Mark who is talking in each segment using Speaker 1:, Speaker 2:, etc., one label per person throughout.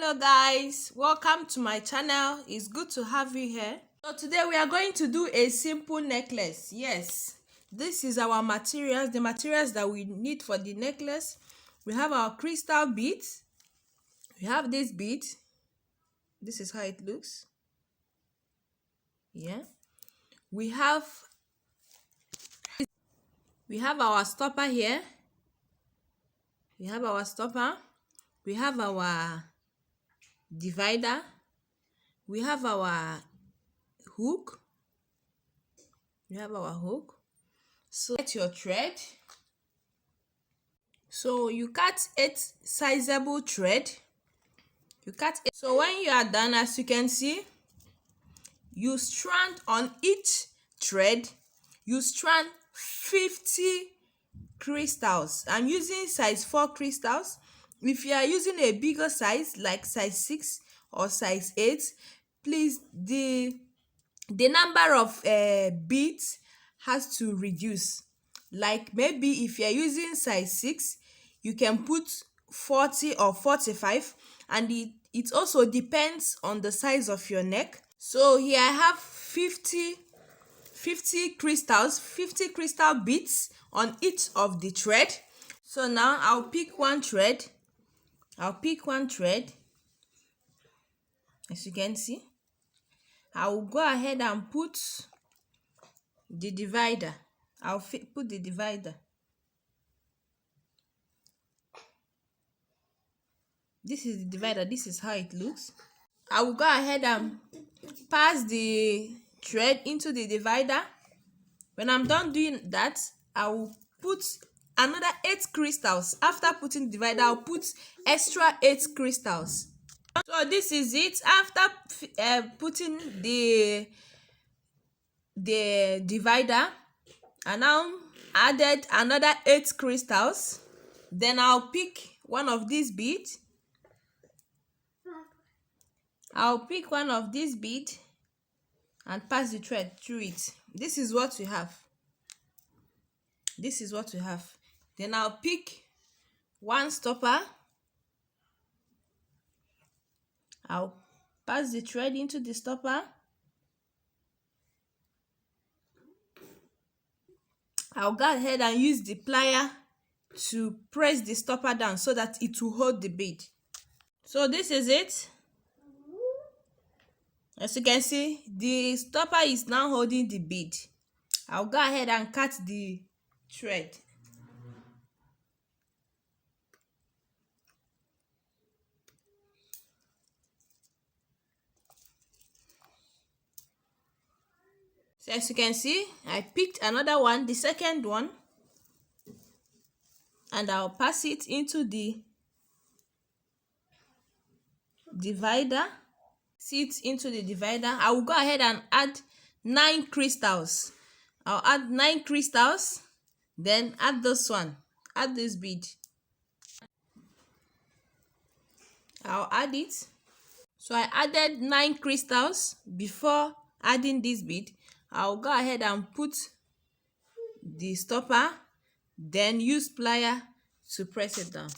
Speaker 1: Hello guys, welcome to my channel. It's good to have you here. So today we are going to do a simple necklace. Yes, this is our materials, the materials that we need for the necklace. We have our crystal beads. We have this bead. This is how it looks. Yeah, we have our stopper here. We have our stopper. We have our divider. We have our hook. So get your thread. So you cut 8 sizable thread. So when you are done, as you can see, you strand on each thread, you strand 50 crystals. I'm using size 4 crystals. If you are using a bigger size like size 6 or size 8, please the number of beads has to reduce. Like maybe if you're using size 6, you can put 40 or 45, and it also depends on the size of your neck. So here I have 50 crystals, 50 crystal beads on each of the thread. So now I'll pick one thread. As you can see, I will go ahead and put the divider. I'll put the divider. This is the divider. This is how it looks. I will go ahead and pass the thread into the divider. When I'm done doing that, I will put another 8 crystals. After putting the divider, I'll put extra 8 crystals. So this is it. After putting the divider, I now added another 8 crystals. Then I'll pick one of these beads. And pass the thread through it. This is what we have. Then I'll pick one stopper. I'll pass the thread into the stopper. I'll go ahead and use the plier to press the stopper down so that it will hold the bead. So this is it. As you can see, the stopper is now holding the bead. I'll go ahead and cut the thread. So as you can see, I picked another one, the second one, and I'll pass it into the divider. I will go ahead and add 9 crystals. I'll add 9 crystals, then add this one, add this bead. I'll add it. So I added 9 crystals before adding this bead. I'll go ahead and put the stopper, then use plier to press it down.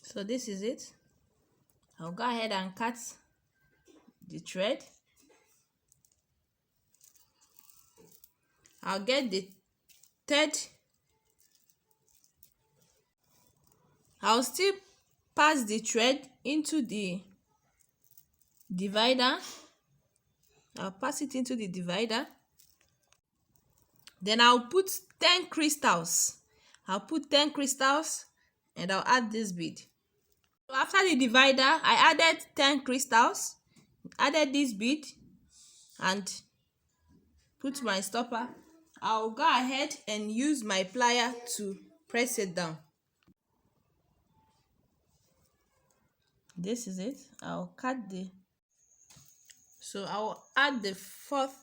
Speaker 1: So this is it. I'll go ahead and cut the thread. I'll get the third. I'll still pass the thread into the divider. I'll pass it into the divider. Then I'll put 10 crystals. And I'll add this bead. So after the divider, I added 10 crystals, added this bead, and put my stopper. I'll go ahead and use my plier to press it down. This is it. I'll add the 4th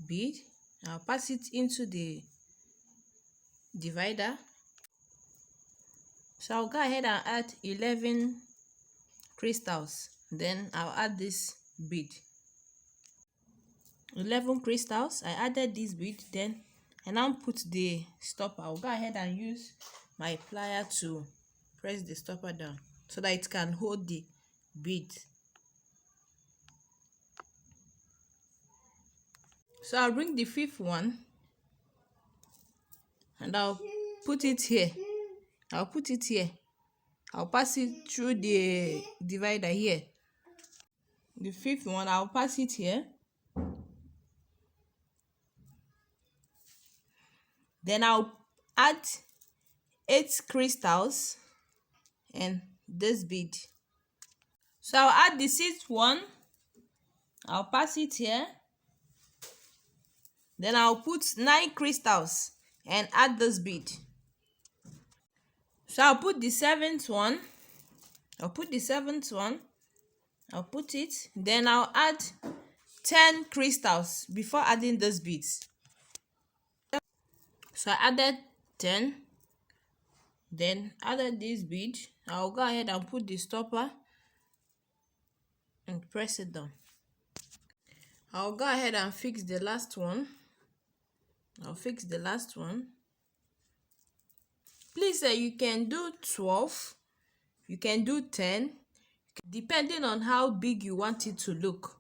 Speaker 1: bead. I'll pass it into the divider. So I'll go ahead and add 11 crystals. Then I'll add this bead. 11 crystals. I added this bead. Then I now put the stopper. I'll go ahead and use my plier to press the stopper down. so that it can hold the bead. So I'll bring the fifth one and I'll put it here. I'll put it here. I'll pass it through the divider here. The fifth one, I'll pass it here. Then I'll add 8 crystals and this bead. So I'll add the sixth one. I'll pass it here. Then I'll put 9 crystals and add this bead. So I'll put the seventh one. I'll put it. Then I'll add 10 crystals before adding those beads. So I added 10. Then added this bead. I'll go ahead and put the stopper and press it down. I'll go ahead and fix the last one. I'll fix the last one. Please, you can do 12. You can do 10, depending on how big you want it to look.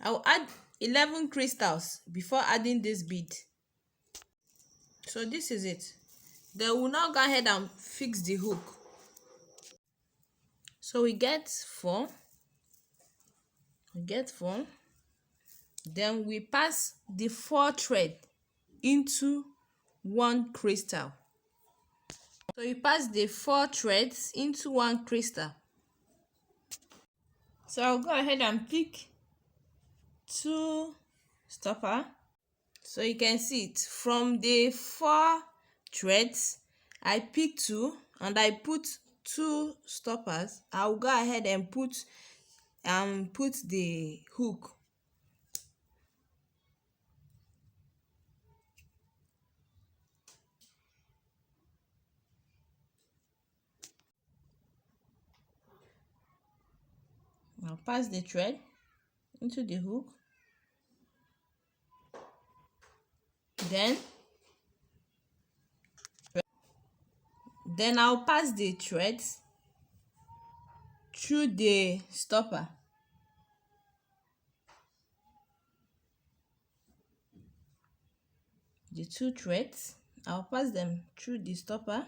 Speaker 1: I'll add 11 crystals before adding this bead. So this is it. Then we'll now go ahead and fix the hook. So we get 4. Then we pass the 4 thread into 1 crystal. So you pass the 4 threads into 1 crystal. So I'll go ahead and pick 2 stopper. So you can see it from the 4 threads. I pick 2 and I put 2 stoppers. I'll go ahead and put the hook. I'll pass the thread into the hook. Then I'll pass the threads through the stopper. The 2 threads, I'll pass them through the stopper.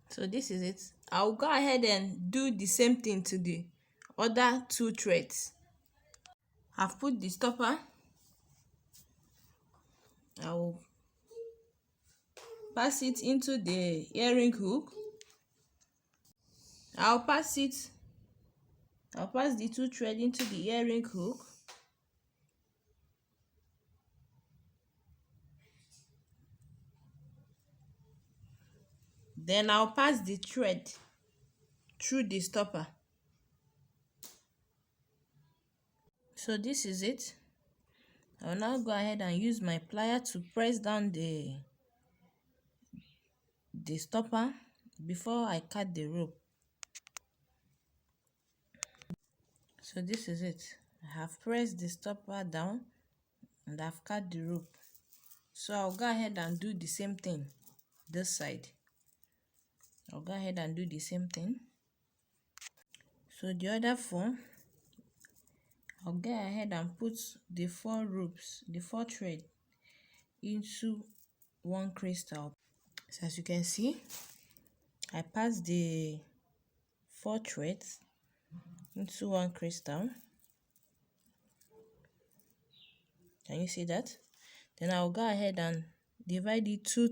Speaker 1: So this is it. I'll go ahead and do the same thing to the other 2 threads. I've put the stopper. I will pass it into the earring hook. I'll pass the 2 threads into the earring hook. Then I'll pass the thread through the stopper. So this is it. I'll now go ahead and use my plier to press down the stopper before I cut the rope. So this is it. I have pressed the stopper down and I've cut the rope. So I'll go ahead and do the same thing this side. I'll go ahead and do the same thing. So the other 4, I'll go ahead and put the 4 ropes, the 4 thread into 1 crystal. So as you can see, I passed the 4 threads into 1 crystal. Can you see that? Then I'll go ahead and divide it 2.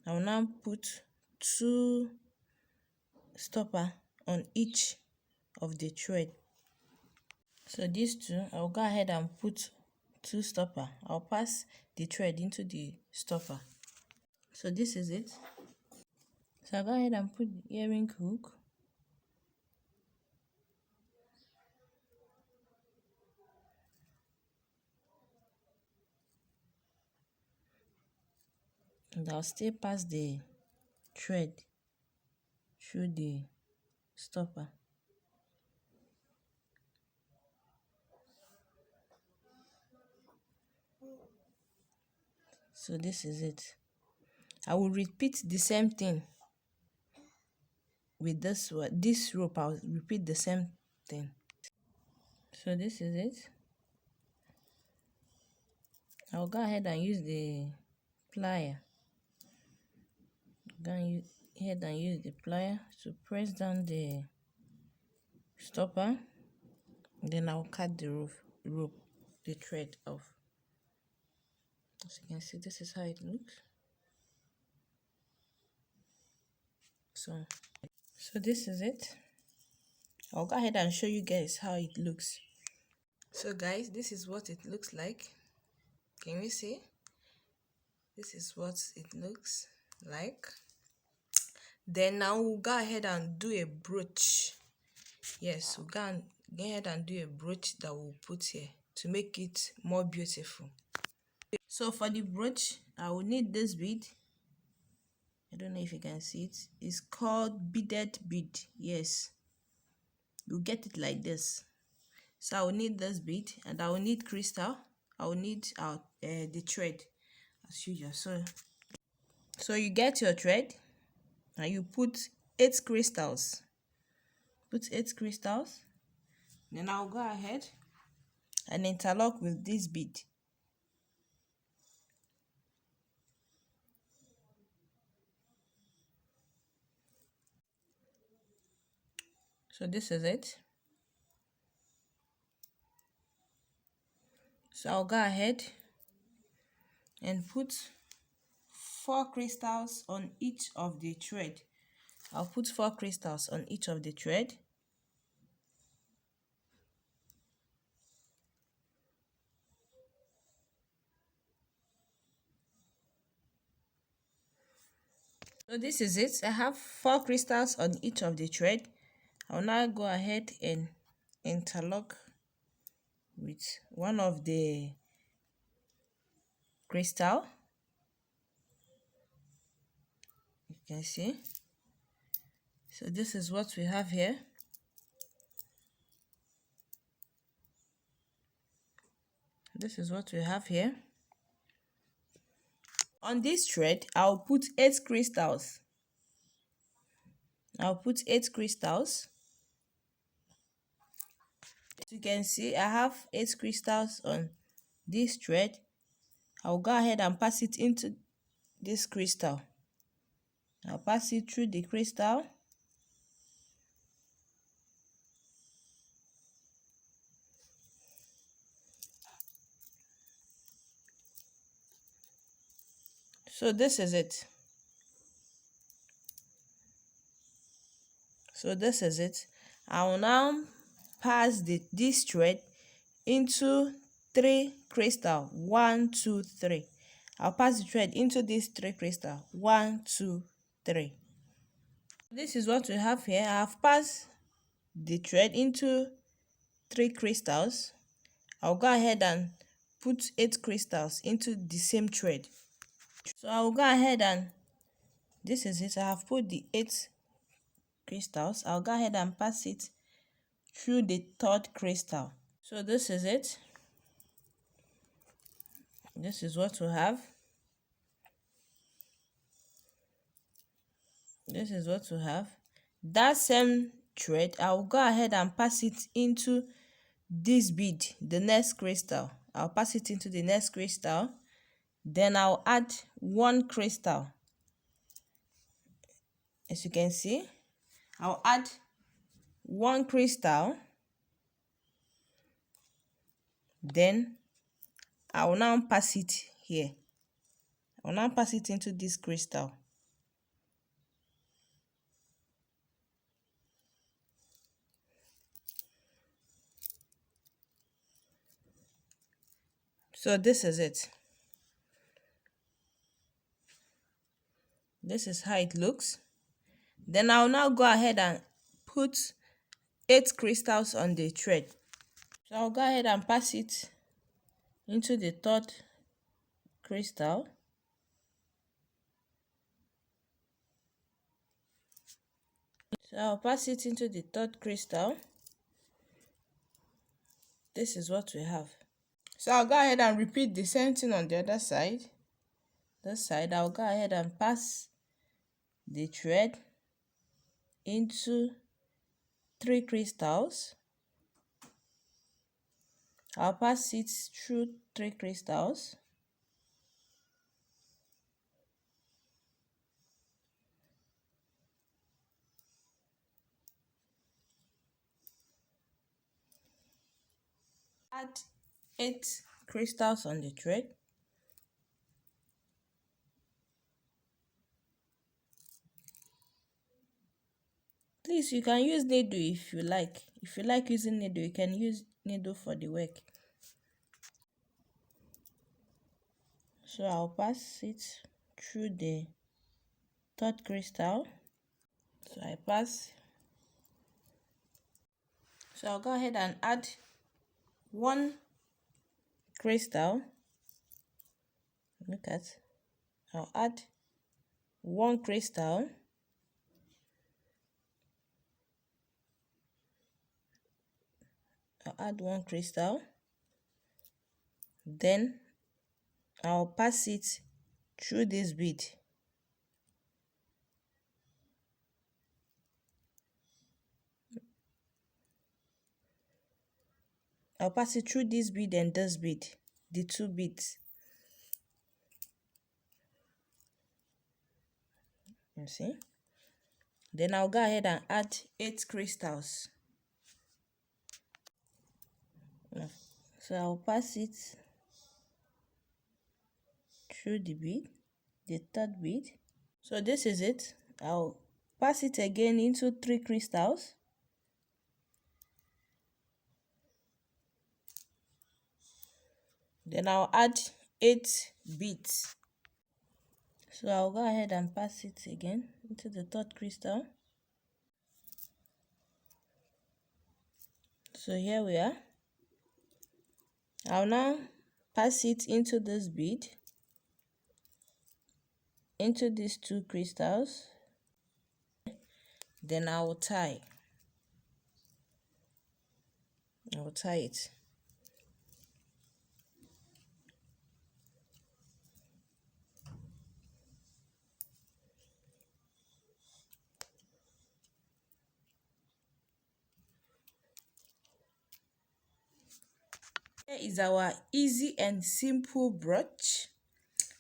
Speaker 1: I'll now put 2 stopper on each of the thread. So these 2, I'll go ahead and put 2 stopper. I'll pass the thread into the stopper. So this is it. So I'll go ahead and put the earring hook. and I'll still pass the thread through the stopper. So this is it. I will repeat the same thing with this one. This rope, I'll repeat the same thing. So this is it. I'll go ahead and use the plier. Go ahead and use the plier to press down the stopper. Then I'll cut the rope, the thread off. As you can see, this is how it looks. So this is it. I'll go ahead and show you guys how it looks. So guys, this is what it looks like. Can you see? This is what it looks like. Then now we'll go ahead and do a brooch. Yes, we'll go ahead and do a brooch that we'll put here to make it more beautiful. So for the brooch, I will need this bead. I don't know if you can see it. It's called beaded bead. Yes, you get it like this. So I will need this bead, and I will need crystal. I will need the thread as usual. So you get your thread and you put 8 crystals. Put 8 crystals. Then I'll go ahead and interlock with this bead. So this is it. So I'll go ahead and put 4 crystals on each of the thread. I'll put 4 crystals on each of the thread. So this is it. I have 4 crystals on each of the thread. I'll now go ahead and interlock with one of the crystal. You can see. So this is what we have here. This is what we have here. On this thread, I'll put 8 crystals. I'll put 8 crystals. As you can see, I have 8 crystals on this thread. I'll go ahead and pass it into this crystal. I'll pass it through the crystal. So this is it. So this is it. I will now pass this thread into 3 crystal. 1, 2, 3. I'll pass the thread into these 3 crystal. 1, 2, 3. This is what we have here. I have passed the thread into 3 crystals. I'll go ahead and put 8 crystals into the same thread. So I'll go ahead and this is it. I have put the 8 crystals. I'll go ahead and pass it through the 3rd crystal. So this is it. This is what we have. This is what we have. That same thread, I'll go ahead and pass it into this bead, the next crystal. I'll pass it into the next crystal. Then I'll add 1 crystal. As you can see, I'll add 1 crystal. Then I will now pass it here. I will now pass it into this crystal. So this is it. This is how it looks. Then I'll now go ahead and put 8 crystals on the thread. So I'll go ahead and pass it into the 3rd crystal. So I'll pass it into the third crystal. This is what we have. So I'll go ahead and repeat the same thing on the other side. This side, I'll go ahead and pass the thread into 3 crystals. I'll pass it through 3 crystals. Add 8 crystals on the thread. Please, you can use needle if you like. If you like using needle, you can use needle for the work. So I'll pass it through the third crystal. So I pass. So I'll go ahead and add 1 crystal. Look at. I'll add 1 crystal. I'll add 1 crystal. Then I'll pass it through this bead. I'll pass it through this bead and this bead, the 2 beads. You see? Then I'll go ahead and add 8 crystals. So I'll pass it through the bead, the third bead. So this is it. I'll pass it again into 3 crystals. Then I'll add 8 beads. So I'll go ahead and pass it again into the third crystal. So here we are. I'll now pass it into this bead, into these 2 crystals. Then I will tie. I will tie it. Here is our easy and simple brooch.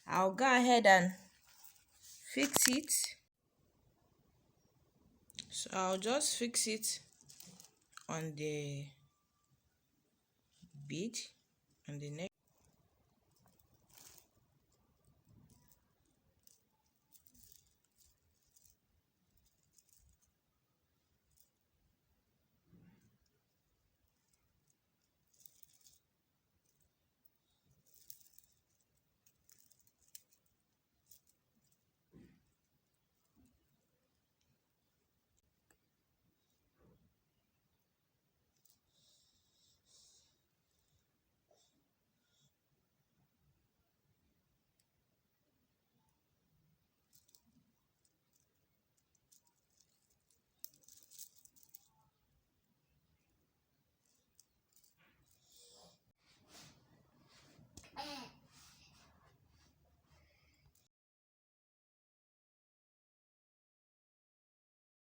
Speaker 1: I'll go ahead and fix it. So I'll just fix it on the bead, on the neck.